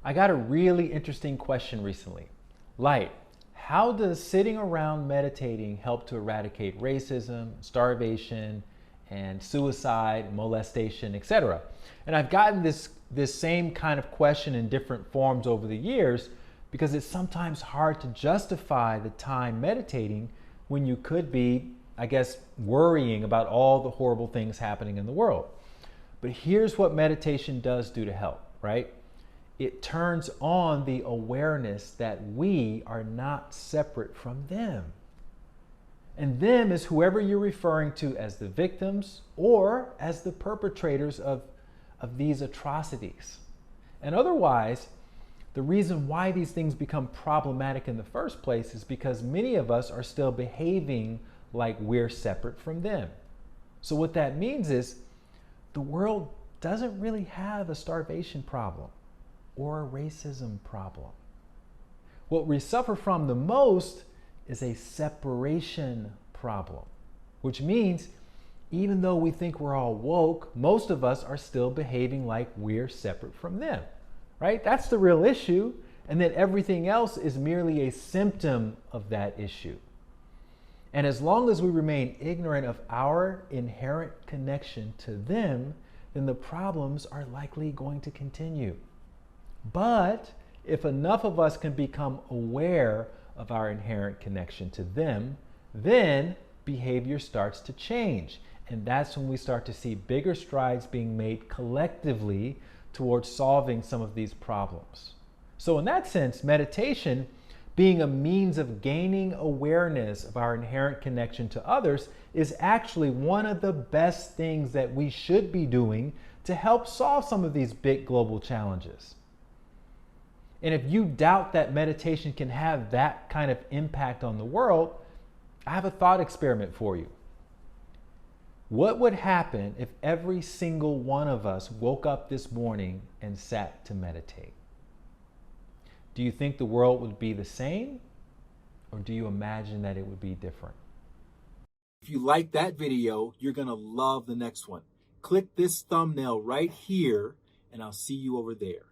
I got a really interesting question recently. Like, how does sitting around meditating help to eradicate racism, starvation, and suicide, molestation, etc.? And I've gotten this same kind of question in different forms over the years because it's sometimes hard to justify the time meditating when you could be, I guess, worrying about all the horrible things happening in the world. But here's what meditation does do to help, right? It turns on the awareness that we are not separate from them. And them is whoever you're referring to as the victims or as the perpetrators of these atrocities. And otherwise, the reason why these things become problematic in the first place is because many of us are still behaving like we're separate from them. So what that means is the world doesn't really have a starvation problem or a racism problem. What we suffer from the most is a separation problem, which means even though we think we're all woke, most of us are still behaving like we're separate from them, right? That's the real issue, and that everything else is merely a symptom of that issue. And as long as we remain ignorant of our inherent connection to them, then the problems are likely going to continue. But if enough of us can become aware of our inherent connection to them, then behavior starts to change. And that's when we start to see bigger strides being made collectively towards solving some of these problems. So in that sense, meditation, being a means of gaining awareness of our inherent connection to others, is actually one of the best things that we should be doing to help solve some of these big global challenges. And if you doubt that meditation can have that kind of impact on the world, I have a thought experiment for you. What would happen if every single one of us woke up this morning and sat to meditate? Do you think the world would be the same, or do you imagine that it would be different? If you like that video, you're going to love the next one. Click this thumbnail right here, and I'll see you over there.